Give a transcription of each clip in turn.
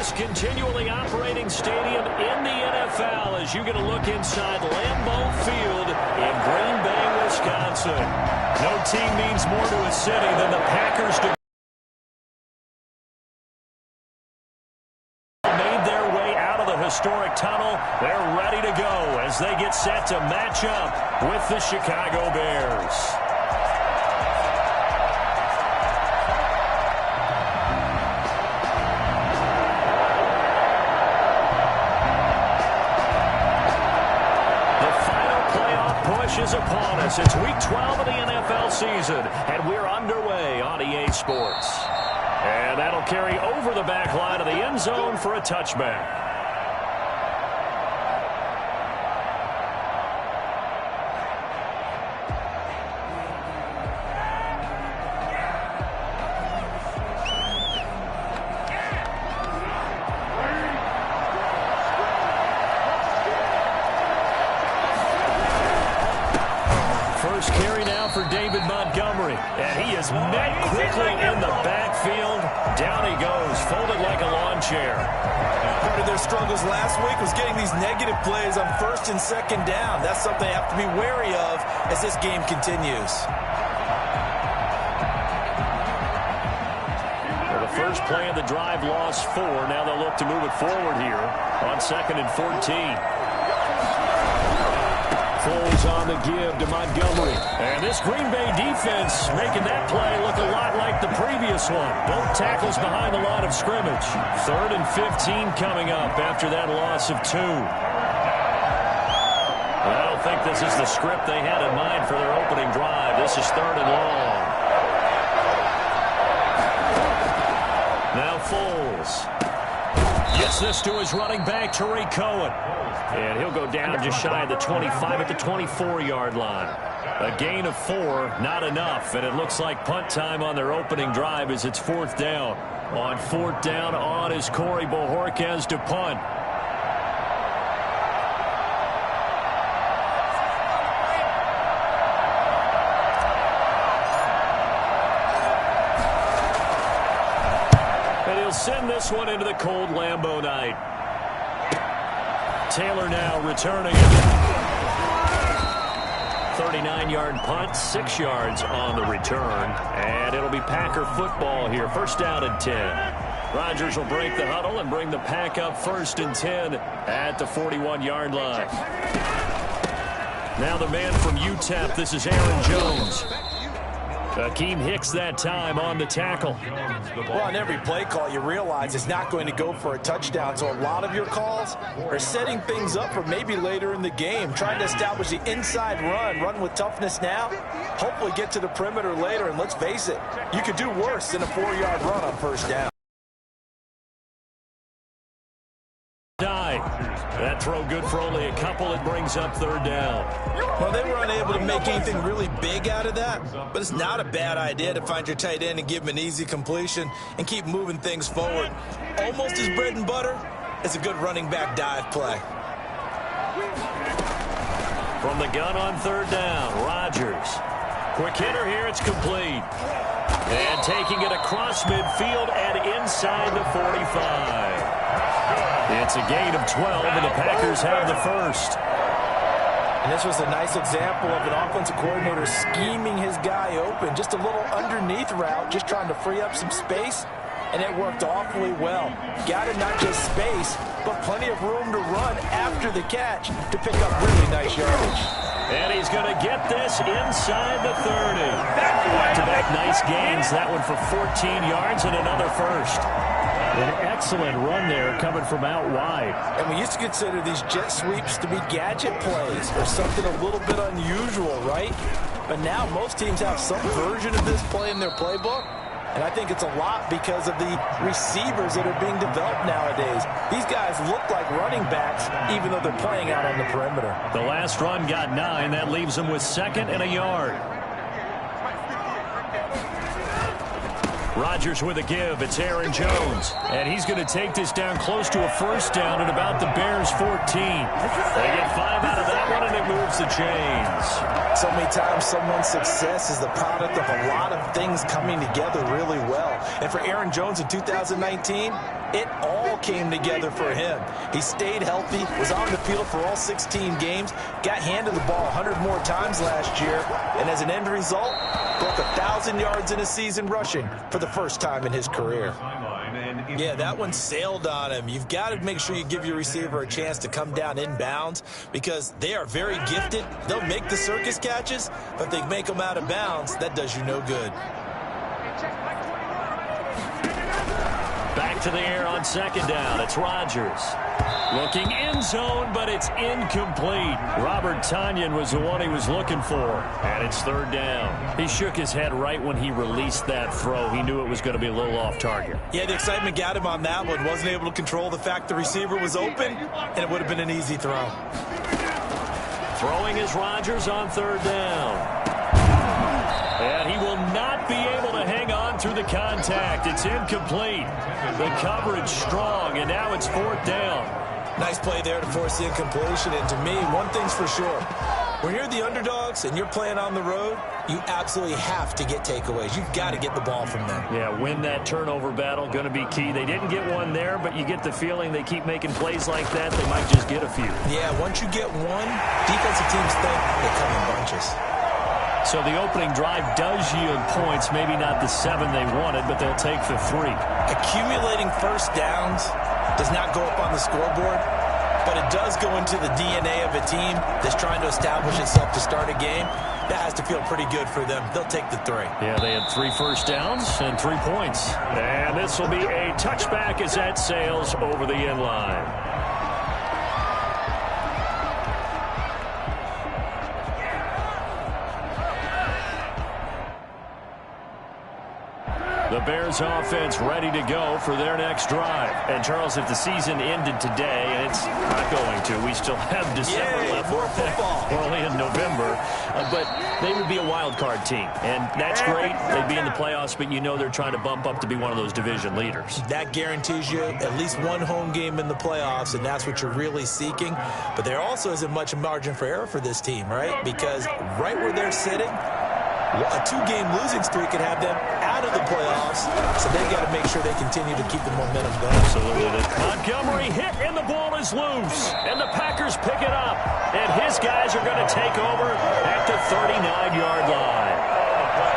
best continually operating stadium in the NFL as you get a look inside Lambeau Field in Green Bay, Wisconsin. No team means more to a city than the Packers do. Made their way out of the historic tunnel. They're ready to go as they get set to match up with the Chicago Bears. Is upon us. It's week 12 of the NFL season, and we're underway on EA Sports. And that'll carry over the back line of the end zone for a touchback. And he is met quickly in the backfield. Down he goes, folded like a lawn chair. Part of their struggles last week was getting these negative plays on first and second down. That's something they have to be wary of as this game continues. Well, the first play of the drive lost 4. Now they'll look to move it forward here on 2nd and 14. Foles on the give to Montgomery. And this Green Bay defense making that play look a lot like the previous one. Both tackles behind the line of scrimmage. 3rd and 15 coming up after that loss of 2. I don't think this is the script they had in mind for their opening drive. This is 3rd and long. Now Foles gets this to his running back, Tariq Cohen. And he'll go down just shy of the 25 at the 24-yard line. A gain of 4, not enough. And it looks like punt time on their opening drive as it's 4th down. On 4th down on is Corey Bojorquez to punt. And he'll send this one into the cold Lambeau night. Taylor now returning. 39-yard punt, 6 yards on the return. And it'll be Packer football here. 1st down and 10. Rodgers will break the huddle and bring the Pack up 1st and 10 at the 41-yard line. Now the man from UTEP, this is Aaron Jones. Akeem Hicks that time on the tackle. Well, on every play call, you realize it's not going to go for a touchdown. So a lot of your calls are setting things up for maybe later in the game, trying to establish the inside run with toughness now, hopefully get to the perimeter later. And let's face it, you could do worse than a 4-yard run on 1st down. That throw good for only a couple. It brings up 3rd down. Well, they were unable to make anything really big out of that, but it's not a bad idea to find your tight end and give him an easy completion and keep moving things forward. Almost as bread and butter as a good running back dive play. From the gun on 3rd down, Rodgers. Quick hitter here, it's complete. And taking it across midfield and inside the 45. It's a gain of 12, and the Packers have the 1st. And this was a nice example of an offensive coordinator scheming his guy open. Just a little underneath route, just trying to free up some space, and it worked awfully well. Got him not just space, but plenty of room to run after the catch to pick up really nice yardage. And he's going to get this inside the 30. Back-to-back nice gains. That one for 14 yards and another 1st. An excellent run there coming from out wide. And we used to consider these jet sweeps to be gadget plays or something a little bit unusual, right? But now most teams have some version of this play in their playbook. And I think it's a lot because of the receivers that are being developed nowadays. These guys look like running backs, even though they're playing out on the perimeter. The last run got 9. That leaves them with 2nd and a yard. Rodgers with a give. It's Aaron Jones. And he's going to take this down close to a 1st down at about the Bears' 14. They get 5 out of that one, and it moves the chains. So many times someone's success is the product of a lot of things coming together really well. And for Aaron Jones in 2019, It all came together for him. He stayed healthy, was on the field for all 16 games, got handed the ball 100 more times last year, and as an end result, broke 1,000 yards in a season rushing for the first time in his career. Yeah, that one sailed on him. You've got to make sure you give your receiver a chance to come down inbounds because they are very gifted. They'll make the circus catches, but if they make them out of bounds, that does you no good. Back to the air on second down. It's Rodgers. Looking end zone, but it's incomplete. Robert Tonyan was the one he was looking for, and it's third down. He shook his head right when he released that throw. He knew it was going to be a little off target. Yeah, the excitement got him on that one. Wasn't able to control the fact the receiver was open, and it would have been an easy throw. Throwing is Rodgers on third down. And he will not be able to hang on through the contact. It's incomplete. The coverage strong, and now it's fourth down. Nice play there to force the incompletion. And to me, one thing's for sure. When you're the underdogs and you're playing on the road, you absolutely have to get takeaways. You've got to get the ball from them. Yeah, win that turnover battle, going to be key. They didn't get one there, but you get the feeling they keep making plays like that, they might just get a few. Yeah, once you get one, defensive teams think they come in bunches. So the opening drive does yield points, maybe not the 7 they wanted, but they'll take the 3. Accumulating first downs does not go up on the scoreboard, but it does go into the DNA of a team that's trying to establish itself to start a game. That has to feel pretty good for them. They'll take the 3. Yeah, they had 3 first downs and 3 points. And this will be a touchback as that sails over the end line. The Bears offense ready to go for their next drive. And, Charles, if the season ended today, and it's not going to, we still have December left. More football. We're only in November. But they would be a wild card team. And that's great. They'd be in the playoffs, but you know they're trying to bump up to be one of those division leaders. That guarantees you at least one home game in the playoffs, and that's what you're really seeking. But there also isn't much margin for error for this team, right? Because right where they're sitting, a 2-game losing streak could have them out of the playoffs, so they got to make sure they continue to keep the momentum going. Absolutely. Montgomery hit, and the ball is loose. And the Packers pick it up. And his guys are going to take over at the 39-yard line.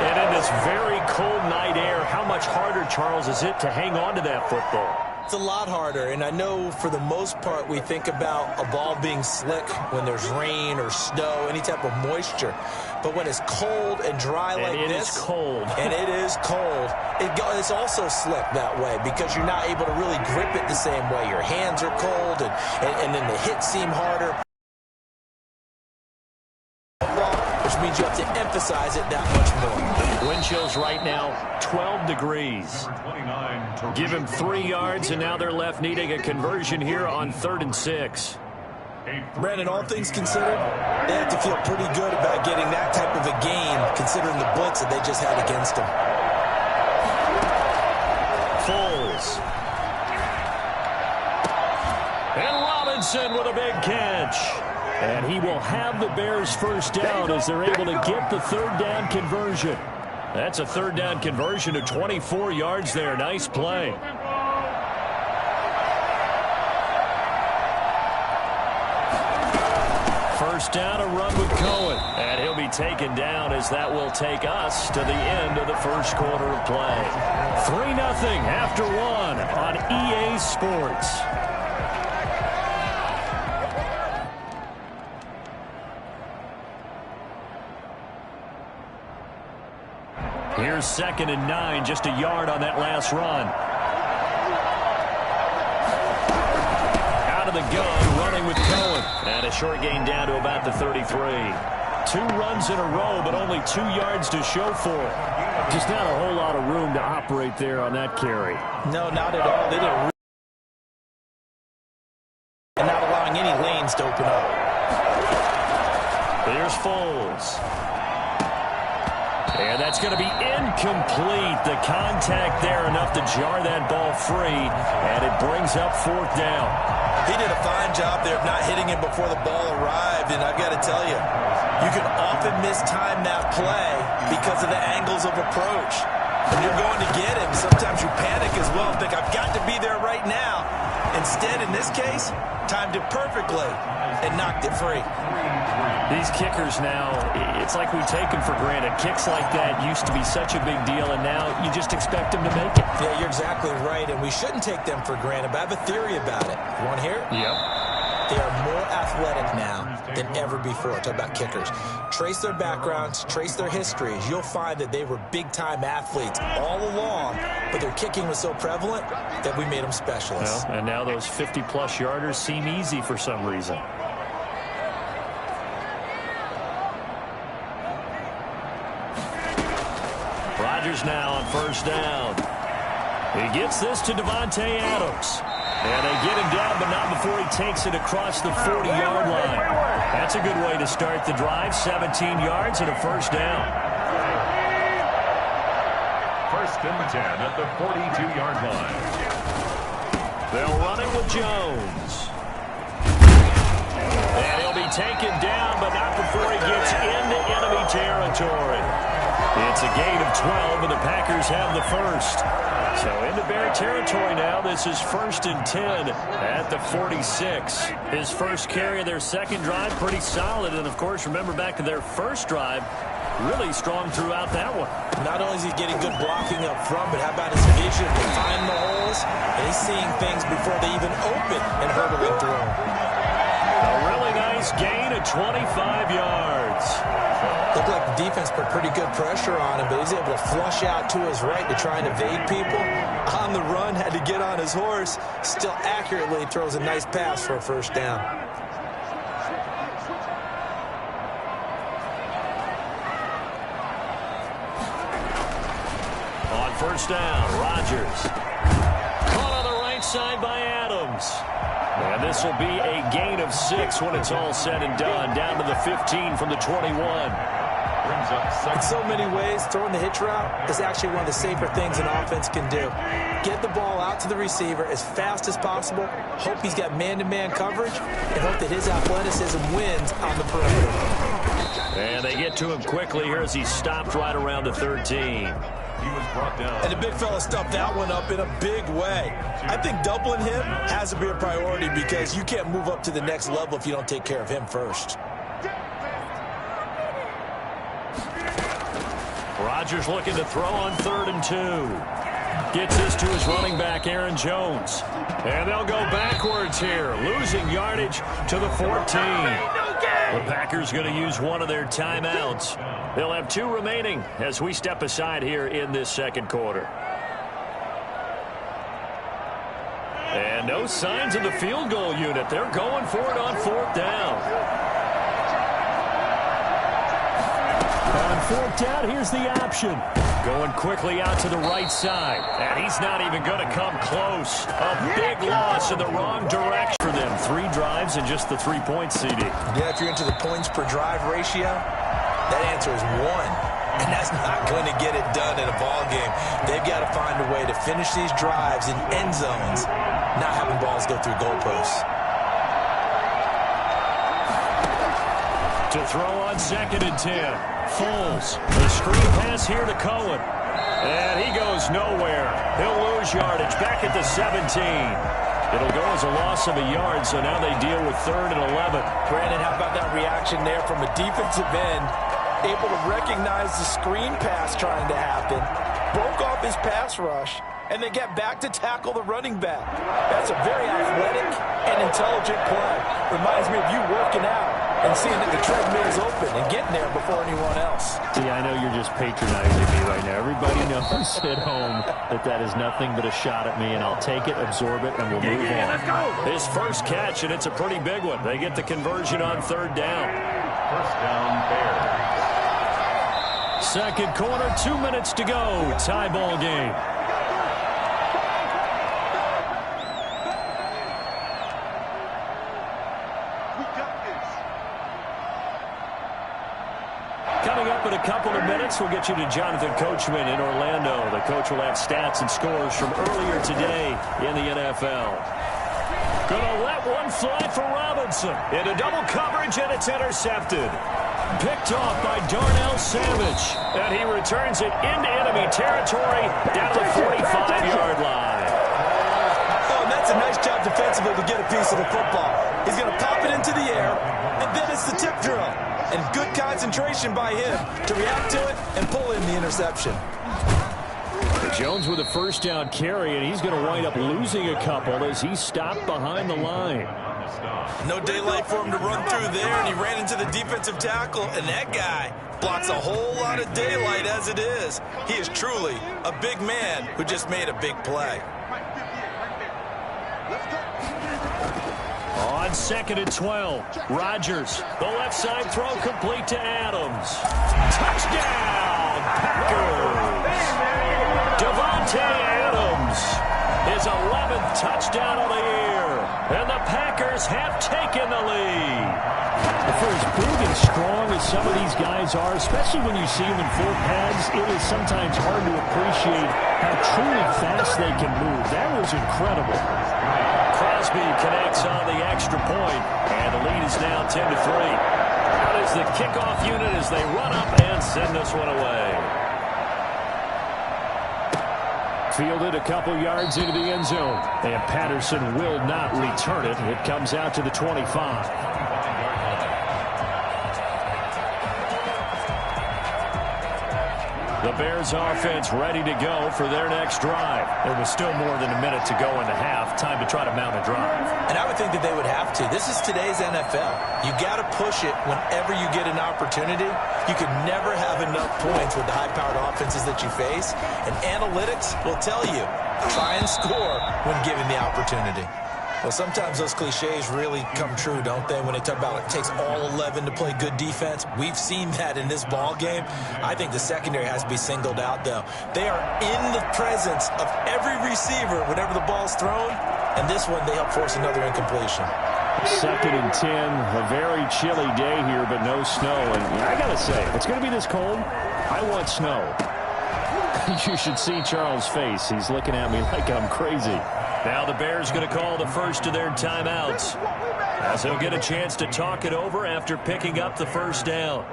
And in this very cold night air, how much harder, Charles, is it to hang on to that football? It's a lot harder, and I know for the most part we think about a ball being slick when there's rain or snow, any type of moisture. But when it's cold and dry like this, it is cold. And it is cold, it's also slick that way because you're not able to really grip it the same way. Your hands are cold, and then the hits seem harder, which means you have to emphasize it that much more. Wind chills right now, 12 degrees. Give him 3 yards, and now they're left needing a conversion here on 3rd and 6. Brandon, all things considered, they have to feel pretty good about getting that type of a gain, considering the blitz that they just had against them. Foles. And Robinson with a big catch. And he will have the Bears first down as they're able to get the 3rd down conversion. That's a 3rd down conversion of 24 yards there. Nice play. First down, a run with Cohen. And he'll be taken down as that will take us to the end of the first quarter of play. 3-0 after 1 on EA Sports. Here's 2nd and 9, just a yard on that last run. Out of the gun, running with Cohen. And a short gain down to about the 33. 2 runs in a row, but only 2 yards to show for it. Just not a whole lot of room to operate there on that carry. No, not at all. They didn't. And not allowing any lanes to open up. Here's Foles. And that's going to be incomplete. The contact there enough to jar that ball free, and it brings up 4th down. He did a fine job there of not hitting him before the ball arrived, and I've got to tell you, you can often mistime that play because of the angles of approach. When you're going to get him, sometimes you panic as well and think, I've got to be there right now. Instead, in this case, timed it perfectly and knocked it free. These kickers now, it's like we take them for granted. Kicks like that used to be such a big deal, and now you just expect them to make it. Yeah, you're exactly right, and we shouldn't take them for granted, but I have a theory about it. You want to hear it? Yep. They are more athletic now than ever before. Talk about kickers. Trace their backgrounds, trace their histories. You'll find that they were big-time athletes all along, but their kicking was so prevalent that we made them specialists. Well, and now those 50-plus yarders seem easy for some reason. Rodgers now on first down. He gets this to Davante Adams. And they get him down, but not before he takes it across the 40-yard line. That's a good way to start the drive. 17 yards and a first down. First and 10 at the 42-yard line. They'll run it with Jones. And he'll be taken down, but not before he gets into enemy territory. It's a gain of 12, and the Packers have the first. So into Bear territory now. This is first and 10 at the 46. His first carry of their second drive, pretty solid. And, of course, remember back to their first drive, really strong throughout that one. Not only is he getting good blocking up front, but how about his vision to find the holes? And he's seeing things before they even open and hurdling through them. A really nice gain of 25 yards. Looked like the defense put pretty good pressure on him, but he's able to flush out to his right to try and evade people. On the run, had to get on his horse. Still accurately throws a nice pass for a first down. On first down, Rodgers. Caught on the right side by Adams. And this will be a gain of 6 when it's all said and done. Down to the 15 from the 21. In so many ways, throwing the hitch route is actually one of the safer things an offense can do. Get the ball out to the receiver as fast as possible, hope he's got man-to-man coverage, and hope that his athleticism wins on the perimeter. And they get to him quickly here as he stopped right around the 13. He was brought down. And the big fella stuffed that one up in a big way. I think doubling him has to be a priority because you can't move up to the next level if you don't take care of him first. Rodgers looking to throw on 3rd and 2. Gets this to his running back, Aaron Jones. And they'll go backwards here, losing yardage to the 14. The Packers going to use one of their timeouts. They'll have 2 remaining as we step aside here in this second quarter. And no signs of the field goal unit. They're going for it on 4th down. On 4th down, here's the option. Going quickly out to the right side. And he's not even going to come close. A big loss in the wrong direction for them. 3 drives and just the 3 points, CD. Yeah, if you're into the points per drive ratio, that answer is 1. And that's not going to get it done in a ball game. They've got to find a way to finish these drives in end zones, not having balls go through goalposts. To throw on 2nd and 10. Foles. The screen pass here to Cohen. And he goes nowhere. He'll lose yardage back at the 17. It'll go as a loss of a yard, so now they deal with 3rd and 11. Brandon, how about that reaction there from a defensive end? Able to recognize the screen pass trying to happen, broke off his pass rush, and then get back to tackle the running back. That's a very athletic and intelligent play. Reminds me of you working out and seeing that the treadmill is open and getting there before anyone else. See, I know you're just patronizing me right now. Everybody knows at home that that is nothing but a shot at me, and I'll take it, absorb it, and we'll move on. Let's go. His first catch, and it's a pretty big one. They get the conversion on 3rd down. First down, Bears. Second quarter, 2 minutes to go. Tie ball game. Coming up in a couple of minutes, we'll get you to Jonathan Coachman in Orlando. The coach will have stats and scores from earlier today in the NFL. Gonna let one fly for Robinson. Into double coverage, and it's intercepted. Picked off by Darnell Savage. And he returns it into enemy territory down to the 45-yard line. Oh, and that's a nice job defensively to get a piece of the football. He's going to pop it into the air, and then it's the tip drill. And good concentration by him to react to it and pull in the interception. Jones with a first down carry, and he's going to wind up losing a couple as he stopped behind the line. No daylight for him to run through there, and he ran into the defensive tackle, and that guy blocks a whole lot of daylight as it is. He is truly a big man who just made a big play. On 2nd and 12, Rodgers, the left side throw complete to Adams. Touchdown, Packers! Devontae Adams, his 11th touchdown of the year, and the Packers have taken the lead. For as big and strong as some of these guys are, especially when you see them in full pads, it is sometimes hard to appreciate how truly fast they can move. That was incredible. Crosby connects on the extra point, and the lead is now 10-3. Out is the kickoff unit as they run up and send this one away. Fielded a couple yards into the end zone, and Patterson will not return it. It comes out to the 25. The Bears offense ready to go for their next drive. There was still more than a minute to go in the half. Time to try to mount a drive. And I would think that they would have to. This is today's NFL. You got to push it whenever you get an opportunity. You can never have enough points with the high-powered offenses that you face. And analytics will tell you, try and score when given the opportunity. Well, sometimes those cliches really come true, don't they? When they talk about it takes all 11 to play good defense. We've seen that in this ball game. I think the secondary has to be singled out, though. They are in the presence of every receiver whenever the ball's thrown. And this one, they help force another incompletion. 2nd and 10, a very chilly day here, but no snow. And I got to say, if it's going to be this cold, I want snow. You should see Charles' face. He's looking at me like I'm crazy. Now the Bears going to call the first of their timeouts, as he'll get a chance to talk it over after picking up the first down.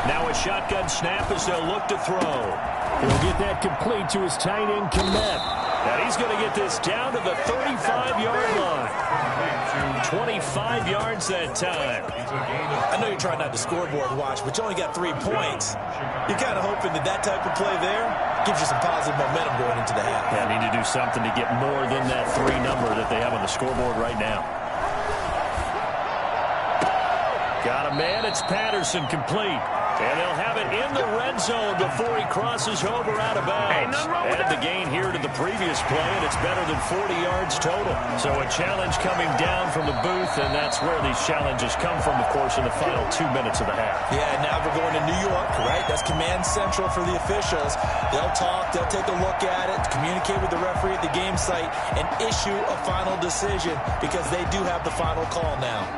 Now a shotgun snap as they'll look to throw. He'll get that complete to his tight end, Kmet. And he's going to get this down to the 35-yard line. 25 yards that time. I know you're trying not to scoreboard watch, but you only got 3 points. You're kind of hoping that type of play there gives you some positive momentum going into the half. Yeah, need to do something to get more than that 3 number that they have on the scoreboard right now. Got a man. It's Patterson complete. And they'll have it in the red zone before he crosses over out of bounds. Add the gain here to the previous play, and it's better than 40 yards total. So a challenge coming down from the booth, and that's where these challenges come from, of course, in the final 2 minutes of the half. Yeah, now we're going to New York, right? That's command central for the officials. They'll talk, they'll take a look at it, communicate with the referee at the game site, and issue a final decision because they do have the final call now.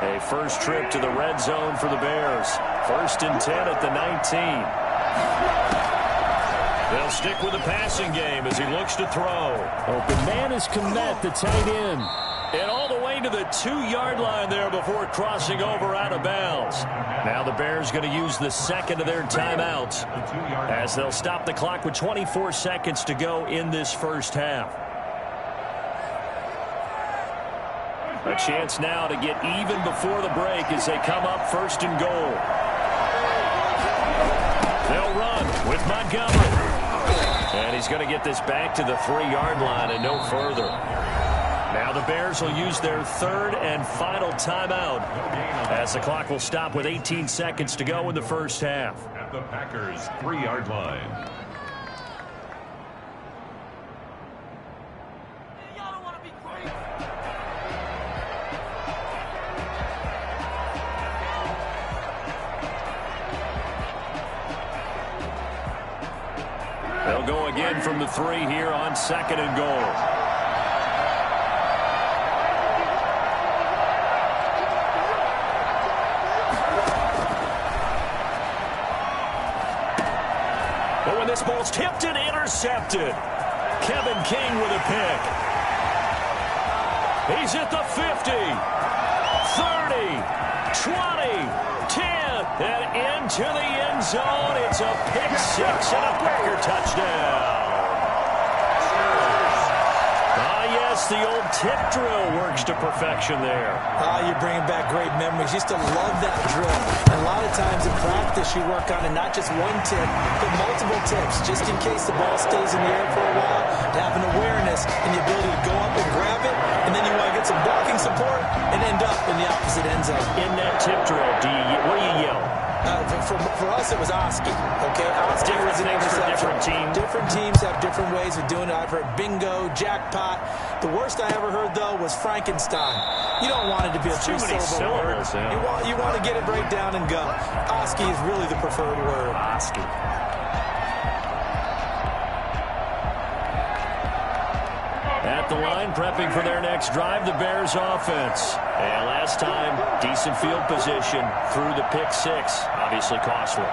A first trip to the red zone for the Bears. 1st and 10 at the 19. They'll stick with the passing game as he looks to throw. Open man is Kmet, the tight end. And all the way to the 2-yard line there before crossing over out of bounds. Now the Bears going to use the second of their timeouts as they'll stop the clock with 24 seconds to go in this first half. A chance now to get even before the break as they come up 1st and goal. They'll run with Montgomery. And he's going to get this back to the 3-yard line and no further. Now the Bears will use their 3rd and final timeout as the clock will stop with 18 seconds to go in the first half. At the Packers' 3-yard line. They'll go again from the 3 here on 2nd and goal. This ball's tipped and intercepted. Kevin King with a pick. He's at the 50, 30, 20, 10, and into the end zone. It's a pick six and a Packer touchdown. Yes, the old tip drill works to perfection there. You're bringing back great memories. Used to love that drill. And a lot of times in practice, you work on it, not just one tip, but multiple tips, just in case the ball stays in the air for a while, to have an awareness and the ability to go up and grab it, and then you want to get some blocking support and end up in the opposite end zone. In that tip drill, what do you yell? For us, it was Oski. Okay, Oski was an interception. Different teams have different ways of doing it. I've heard bingo, jackpot. The worst I ever heard, though, was Frankenstein. You don't want it to be a three-syllable word. Yeah. You want to get it right down and go. Oski is really the preferred word. Oski. At the line, prepping for their next drive, the Bears offense. And last time, decent field position through the pick six. Obviously costly.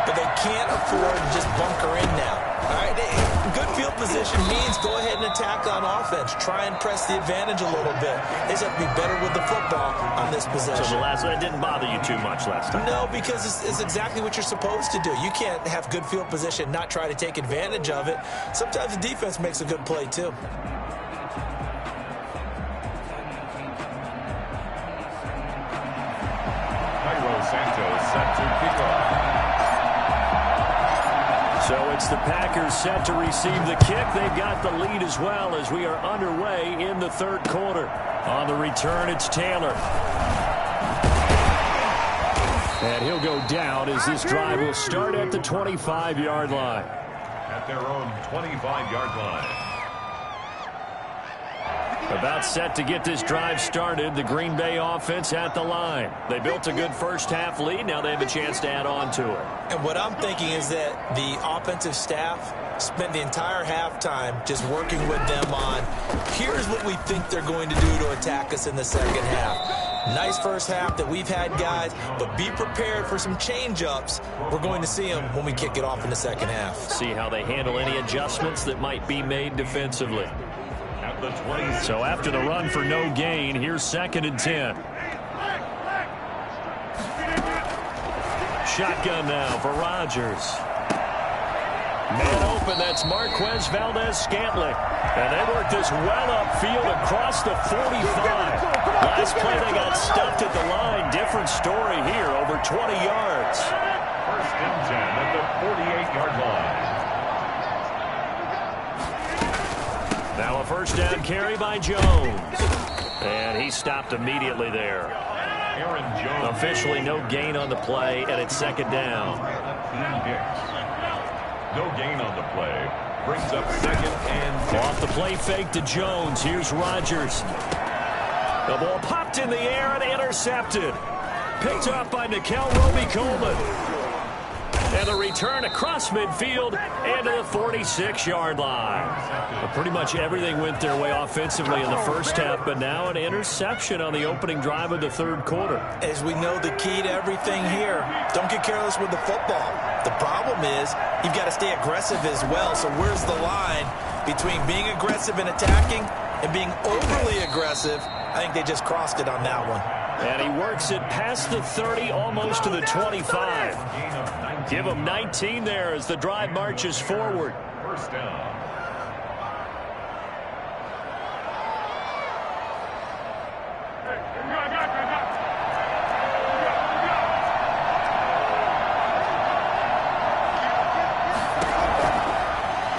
But they can't afford to just bunker in now. All right, good field position means go ahead and attack on offense. Try and press the advantage a little bit. They just have to be better with the football on this possession. So that didn't bother you too much last time? No, because it's exactly what you're supposed to do. You can't have good field position, not try to take advantage of it. Sometimes the defense makes a good play, too. So it's the Packers set to receive the kick. They've got the lead as well as we are underway in the third quarter. On the return, it's Taylor. And he'll go down as this drive will start at the 25-yard line. At their own 25-yard line. About set to get this drive started, the Green Bay offense at the line. They built a good first-half lead. Now they have a chance to add on to it. And what I'm thinking is that the offensive staff spent the entire halftime just working with them on, here's what we think they're going to do to attack us in the second half. Nice first half that we've had, guys, but be prepared for some change-ups. We're going to see them when we kick it off in the second half. See how they handle any adjustments that might be made defensively. So after the run for no gain, here's 2nd and 10. Shotgun now for Rodgers. Man open, that's Marquez Valdez-Scantling. And they work this well upfield across the 45. Last play they got stuffed at the line. Different story here, over 20 yards. 1st and 10 at the 48-yard line. Now a first down carry by Jones. And he stopped immediately there. Aaron Jones. Officially no gain on the play, and it's 2nd down. No gain on the play. Brings up 2nd and 10. Off the play fake to Jones. Here's Rodgers. The ball popped in the air and intercepted. Picked up by Nikel Roby-Coleman. And the return across midfield and to the 46-yard line. Well, pretty much everything went their way offensively in the first half, but now an interception on the opening drive of the third quarter. As we know, the key to everything here, don't get careless with the football. The problem is you've got to stay aggressive as well. So where's the line between being aggressive and attacking and being overly aggressive? I think they just crossed it on that one. And he works it past the 30, almost to the 25. Give him 19 there as the drive marches forward. First down.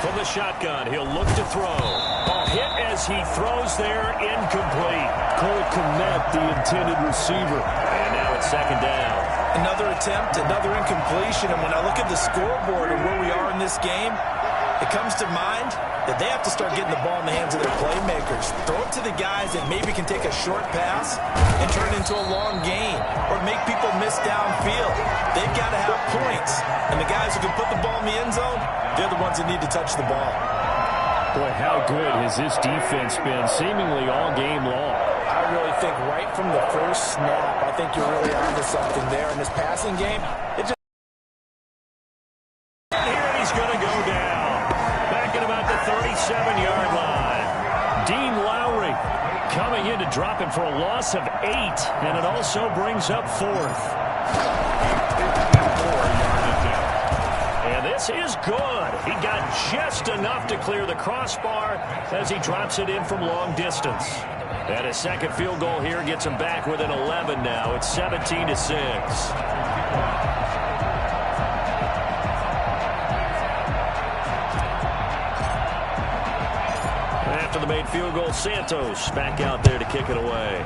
From the shotgun, he'll look to throw. Ball hit as he throws there, incomplete. Cole Kmet, the intended receiver. And now it's 2nd down. Another attempt, another incompletion, and when I look at the scoreboard and where we are in this game, it comes to mind that they have to start getting the ball in the hands of their playmakers. Throw it to the guys that maybe can take a short pass and turn it into a long gain or make people miss downfield. They've got to have points, and the guys who can put the ball in the end zone, they're the ones that need to touch the ball. Boy, how good has this defense been seemingly all game long? I really think right from the first snap, I think you're really onto something there in this passing game. It just... Here he's going to go down. dropping for a loss of 8, and it also brings up 4th. And this is good. He got just enough to clear the crossbar as he drops it in from long distance. And his second field goal here gets him back within 11 now. It's 17-6. After the made field goal, Santos back out there to kick it away.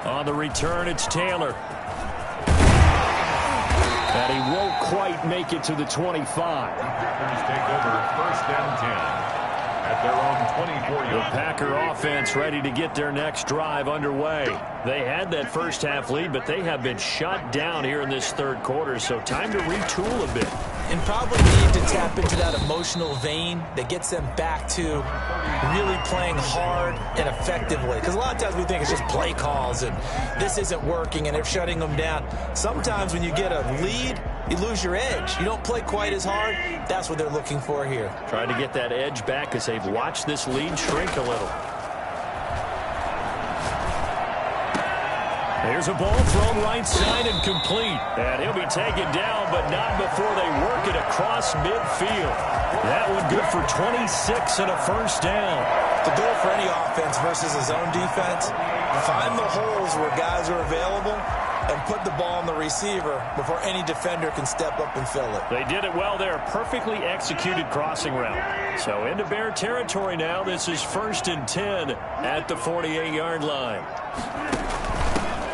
On the return, it's Taylor. And he won't quite make it to the 25. Packers take over 1st and 10 at their own 24-yard. The Packer offense ready to get their next drive underway. They had that first half lead, but they have been shut down here in this third quarter, so time to retool a bit. And probably need to tap into that emotional vein that gets them back to really playing hard and effectively. Because a lot of times we think it's just play calls and this isn't working and they're shutting them down. Sometimes when you get a lead, you lose your edge. You don't play quite as hard. That's what they're looking for here. Trying to get that edge back because they've watched this lead shrink a little. Here's a ball thrown right side and complete. And he'll be taken down, but not before they work it across midfield. That one good for 26 and a first down. The goal for any offense versus a zone defense, find the holes where guys are available and put the ball on the receiver before any defender can step up and fill it. They did it well there. Perfectly executed crossing route. So into Bear territory now. This is 1st and 10 at the 48-yard line.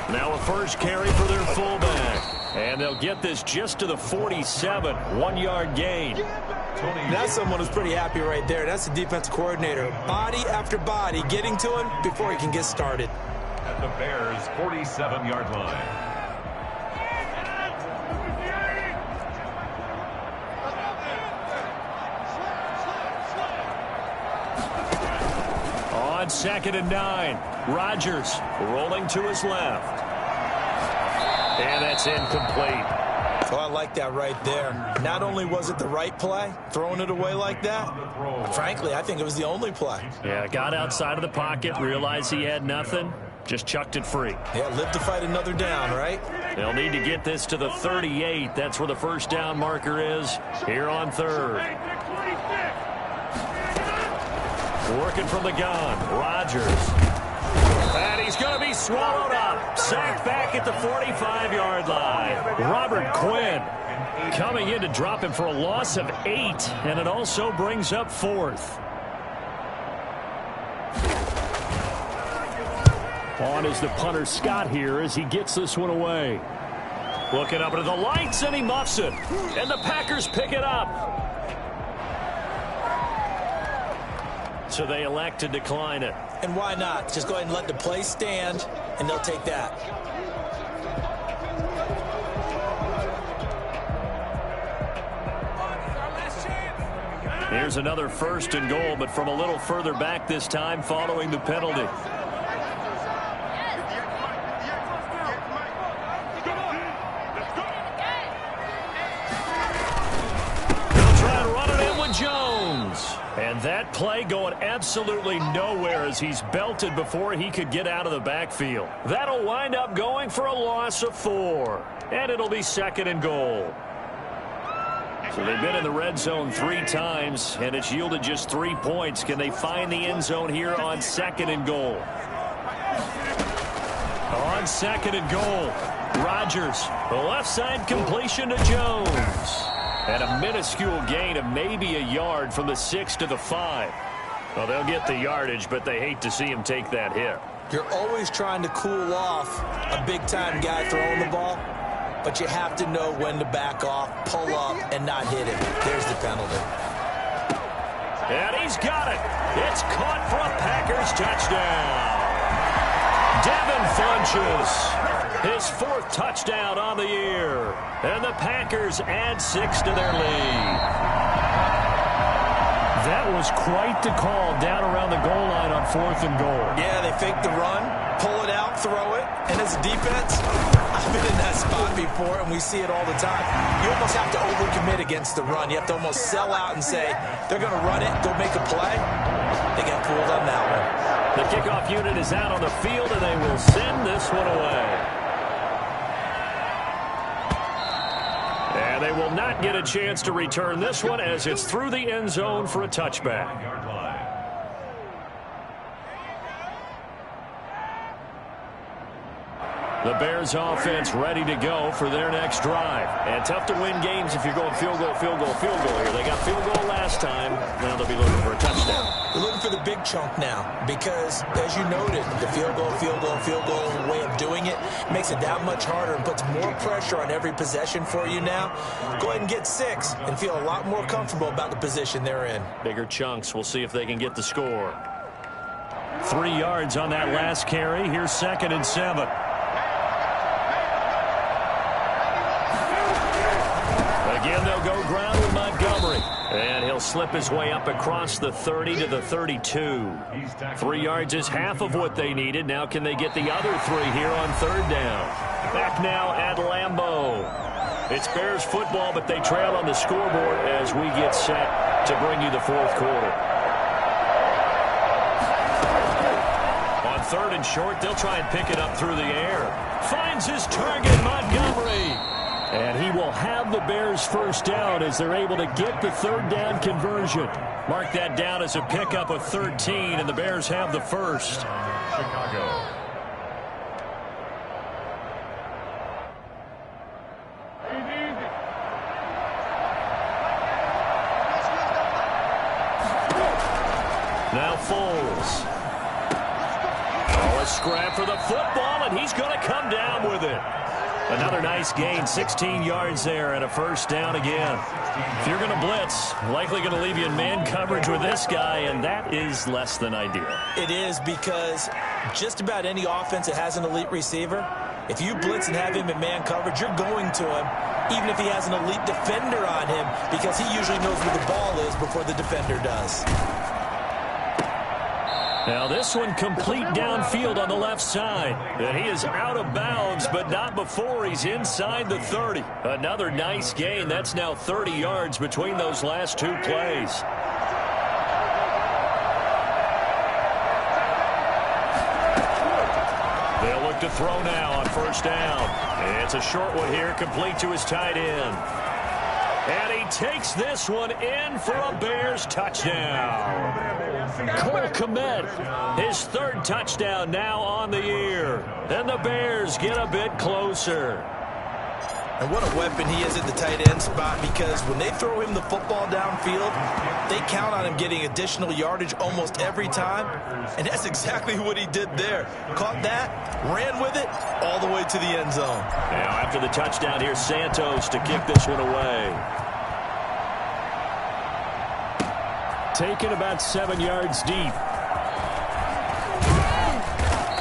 Now a first carry for their fullback. And they'll get this just to the 47. 1-yard gain. That's someone who's pretty happy right there. That's the defense coordinator. Body after body getting to him before he can get started. At the Bears' 47-yard line. On 2nd and 9. Rodgers rolling to his left. And that's incomplete. Oh, I like that right there. Not only was it the right play, throwing it away like that, frankly, I think it was the only play. Yeah, got outside of the pocket, realized he had nothing, just chucked it free. Yeah, live to fight another down, right? They'll need to get this to the 38. That's where the first down marker is here on 3rd. Working from the gun, Rodgers. And he's going to be swallowed up. Sacked back at the 45-yard line. Robert Quinn coming in to drop him for a loss of 8, and it also brings up 4th. On is the punter Scott here as he gets this one away. Looking up into the lights, and he muffs it. And the Packers pick it up. So they elect to decline it. And why not? Just go ahead and let the play stand, and they'll take that. Here's another 1st and goal, but from a little further back this time following the penalty. And that play going absolutely nowhere as he's belted before he could get out of the backfield. That'll wind up going for a loss of 4. And it'll be 2nd and goal. So they've been in the red zone 3 times, and it's yielded just 3 points. Can they find the end zone here on 2nd and goal? On 2nd and goal, Rodgers, the left side completion to Jones. And a minuscule gain of maybe a yard from the 6 to the 5. Well, they'll get the yardage, but they hate to see him take that hit. You're always trying to cool off a big-time guy throwing the ball, but you have to know when to back off, pull up, and not hit him. There's the penalty. And he's got it. It's caught for a Packers touchdown. Devin Funchess, his 4th touchdown on the year. And the Packers add 6 to their lead. That was quite the call down around the goal line on 4th and goal. Yeah, they fake the run, pull it out, throw it, and as a defense, I've been in that spot before, and we see it all the time. You almost have to overcommit against the run. You have to almost sell out and say, they're going to run it, go make a play. They got fooled on that one. The kickoff unit is out on the field, and they will send this one away. And they will not get a chance to return this one as it's through the end zone for a touchback. The Bears offense ready to go for their next drive. And tough to win games if you're going field goal, field goal, field goal here. They got field goal last time. Now they'll be looking for a touchdown. They're looking for the big chunk now because, as you noted, the field goal, way of doing it makes it that much harder and puts more pressure on every possession for you now. Go ahead and get 6 and feel a lot more comfortable about the position they're in. Bigger chunks. We'll see if they can get the score. 3 yards on that last carry. Here's 2nd and 7. Again, they'll go ground with Montgomery. And he'll slip his way up across the 30 to the 32. 3 yards is half of what they needed. Now can they get the other 3 here on 3rd down? Back now at Lambeau. It's Bears football, but they trail on the scoreboard as we get set to bring you the 4th quarter. On 3rd and short, they'll try and pick it up through the air. Finds his target, Montgomery. And he will have the Bears first down as they're able to get the 3rd down conversion. Mark that down as a pickup of 13, and the Bears have the first. Chicago. Now Foles. Oh, a scrap for the football, and he's going to come down with it. Another nice gain, 16 yards there, and a first down again. If you're going to blitz, likely going to leave you in man coverage with this guy, and that is less than ideal. It is because just about any offense that has an elite receiver, if you blitz and have him in man coverage, you're going to him, even if he has an elite defender on him, because he usually knows where the ball is before the defender does. Now this one complete downfield on the left side. And he is out of bounds, but not before he's inside the 30. Another nice gain. That's now 30 yards between those last 2 plays. They'll look to throw now on 1st down. It's a short one here, complete to his tight end. And he takes this one in for a Bears touchdown. Cole Kmet, his 3rd touchdown now on the year. And the Bears get a bit closer. And what a weapon he is at the tight end spot, because when they throw him the football downfield, they count on him getting additional yardage almost every time. And that's exactly what he did there. Caught that, ran with it, all the way to the end zone. Now after the touchdown, here's Santos to kick this one away. Taken about 7 yards deep.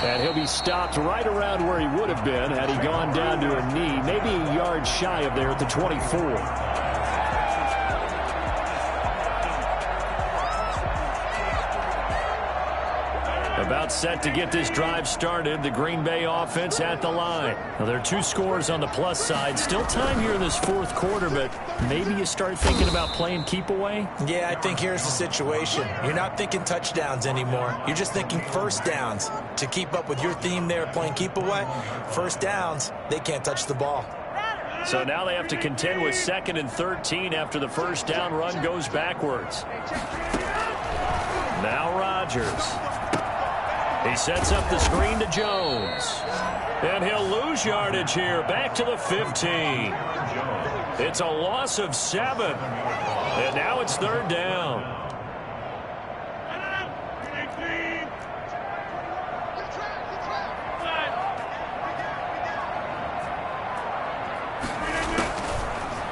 And he'll be stopped right around where he would have been had he gone down to a knee, maybe a yard shy of there at the 24. About set to get this drive started. The Green Bay offense at the line. Now, there are 2 scores on the plus side. Still time here in this 4th quarter, but maybe you start thinking about playing keep away? Yeah, I think here's the situation. You're not thinking touchdowns anymore. You're just thinking first downs. To keep up with your theme there, playing keep away, first downs, they can't touch the ball. So now they have to contend with 2nd and 13 after the first down run goes backwards. Now Rodgers. He sets up the screen to Jones. And he'll lose yardage here, back to the 15. It's a loss of 7. And now it's 3rd down.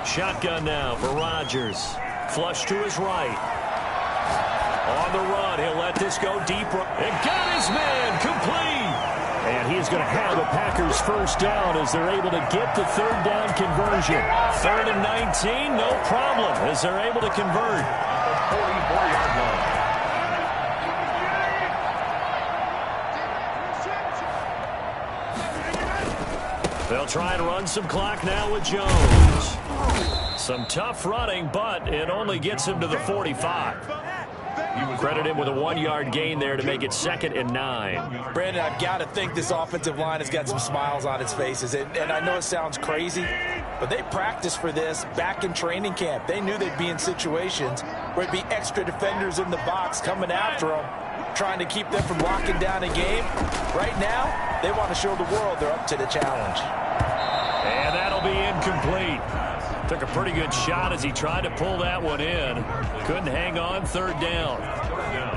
Shotgun now for Rodgers. Flush to his right. On the run, he'll let this go deep. And got his man complete. And he is going to have the Packers first down as they're able to get the 3rd down conversion. 3rd and 19, no problem as they're able to convert. 44-yard line. They'll try and run some clock now with Jones. Some tough running, but it only gets him to the 45. Credit him with a 1-yard gain there to make it 2nd and 9. Brandon, I've got to think this offensive line has got some smiles on its faces. And I know it sounds crazy, but they practiced for this back in training camp. They knew they'd be in situations where it'd be extra defenders in the box coming after them, trying to keep them from locking down a game. Right now, they want to show the world they're up to the challenge. And that'll be incomplete. Took a pretty good shot as he tried to pull that one in. Couldn't hang on, 3rd down.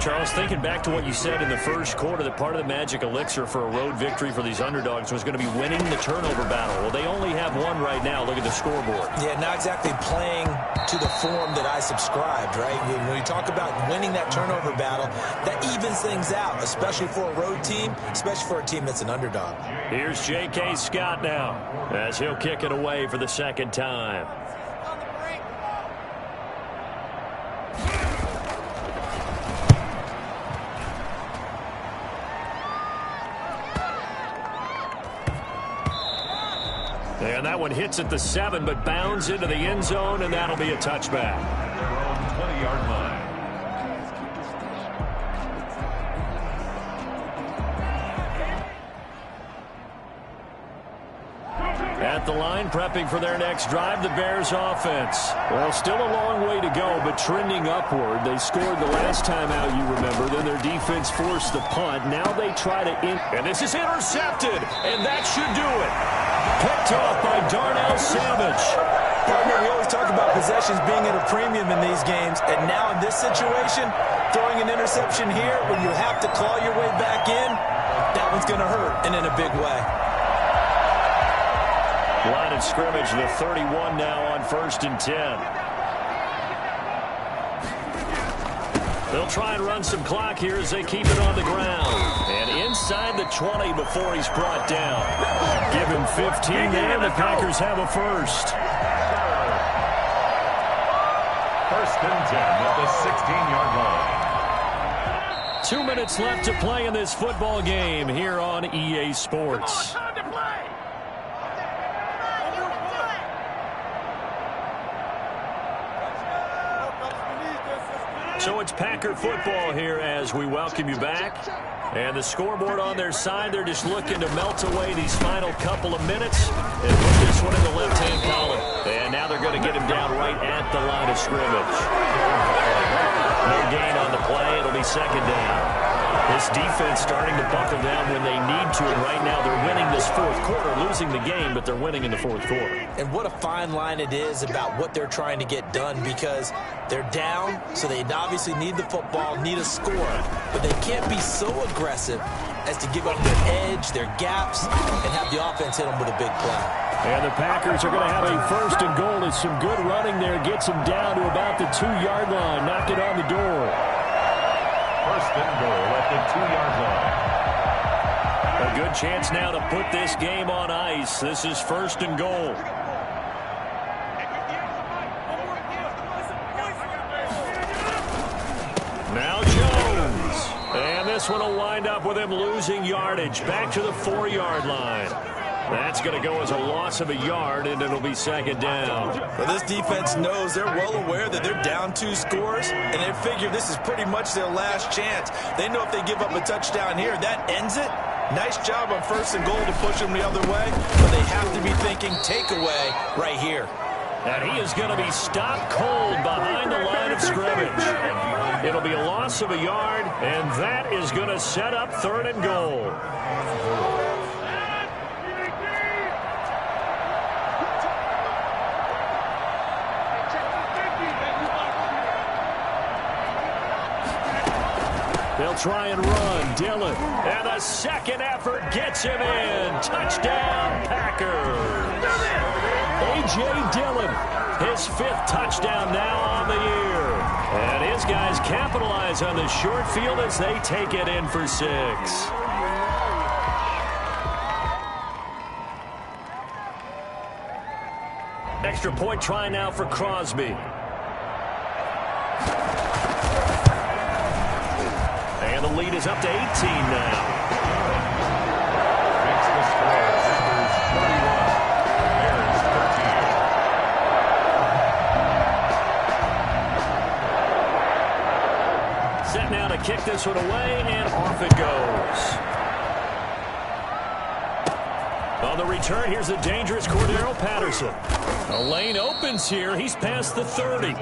Charles, thinking back to what you said in the first quarter, that part of the magic elixir for a road victory for these underdogs was going to be winning the turnover battle. Well, they only have one right now. Look at the scoreboard. Yeah, not exactly playing to the form that I subscribed, right? When you talk about winning that turnover battle, that evens things out, especially for a road team, especially for a team that's an underdog. Here's J.K. Scott now as he'll kick it away for the 2nd time. And that one hits at the 7, but bounds into the end zone, and that'll be a touchback. Their own 20-yard line. At the line, prepping for their next drive, the Bears offense. Well, still a long way to go, but trending upward. They scored the last time out, you remember. Then their defense forced the punt. Now they try to and this is intercepted, and that should do it. Picked off by Darnell Savage. Partner, we always talk about possessions being at a premium in these games, and now in this situation, throwing an interception here when you have to claw your way back in, that one's going to hurt, and in a big way. Line of scrimmage, the 31 now on 1st and 10. They'll try and run some clock here as they keep it on the ground. And inside the 20 before he's brought down. Give him 15 there, and the Packers have a first. 1st and 10 at the 16-yard line. 2 minutes left to play in this football game here on EA Sports. So it's Packer football here as we welcome you back. And the scoreboard on their side, they're just looking to melt away these final couple of minutes and put this one in the left-hand column. And now they're going to get him down right at the line of scrimmage. No gain on the play. It'll be 2nd down. This defense starting to buckle down when they need to, and right now they're winning this 4th quarter, losing the game, but they're winning in the 4th quarter. And what a fine line it is about what they're trying to get done, because they're down, so they obviously need the football, need a score, but they can't be so aggressive as to give up their edge, their gaps, and have the offense hit them with a big play. And the Packers are going to have a 1st and goal. It's some good running there. Gets them down to about the 2-yard line. Knock it on the door. 1st and goal at the 2-yard line. A good chance now to put this game on ice. This is 1st and goal. Now Jones. And this one will wind up with him losing yardage. Back to the 4-yard line. That's going to go as a loss of a yard, and it'll be 2nd down. Well, this defense knows, they're well aware that they're down 2 scores, and they figure this is pretty much their last chance. They know if they give up a touchdown here, that ends it. Nice job on 1st and goal to push them the other way, but they have to be thinking takeaway right here. And he is going to be stopped cold behind the line of scrimmage. It'll be a loss of a yard, and that is going to set up 3rd and goal. They'll try and run. Dillon. And the 2nd effort gets him in. Touchdown, Packers. A.J. Dillon, his 5th touchdown now on the year. And his guys capitalize on the short field as they take it in for 6. Extra point try now for Crosby. And the lead is up to 18 now. Makes the score. Packers 31. Bears 13. Set now to kick this one away, and off it goes. On the return, here's the dangerous Cordero Patterson. The lane opens here. He's past the 30.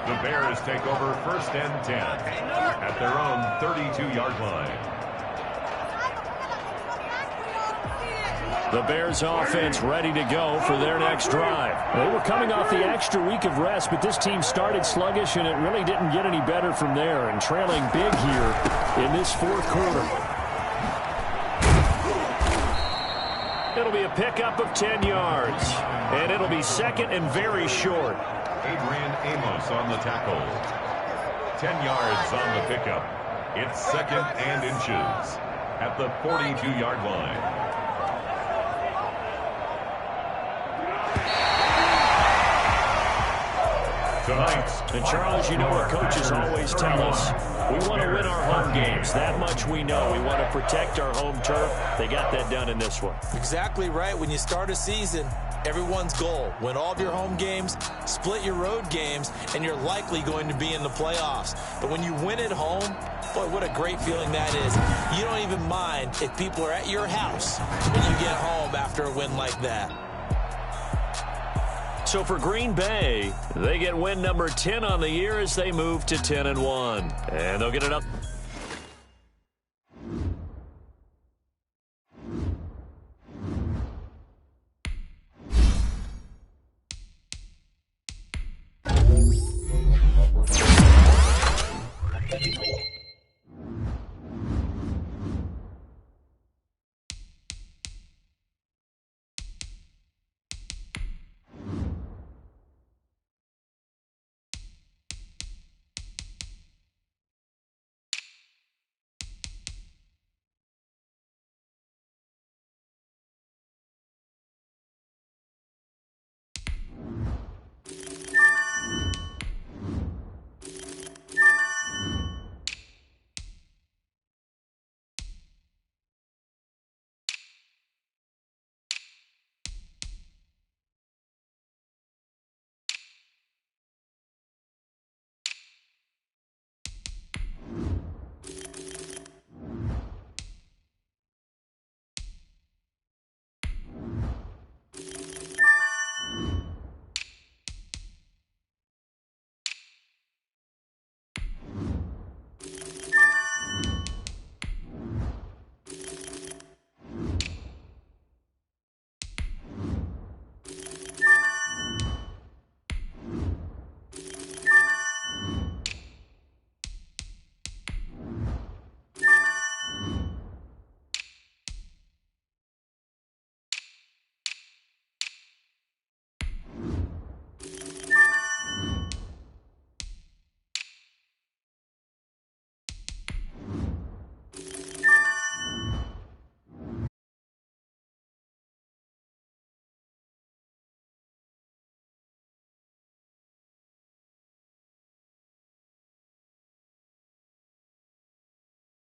The Bears take over 1st and 10 at their own 32-yard line. The Bears offense ready to go for their next drive. They were coming off the extra week of rest, but this team started sluggish, and it really didn't get any better from there, and trailing big here in this 4th quarter. It'll be a pickup of 10 yards, and it'll be second and very short. Adrian Amos on the tackle. 10 yards on the pickup. It's 2nd and inches at the 42-yard line. Tonight, and Charles, you know what coaches always tell us. We want to win our home games. That much we know. We want to protect our home turf. They got that done in this one. Exactly right. When you start a season, everyone's goal: win all of your home games, split your road games, and you're likely going to be in the playoffs. But when you win at home, boy, what a great feeling that is. You don't even mind if people are at your house when you get home after a win like that. So for Green Bay, they get win number 10 on the year as they move to 10-1. And they'll get it up.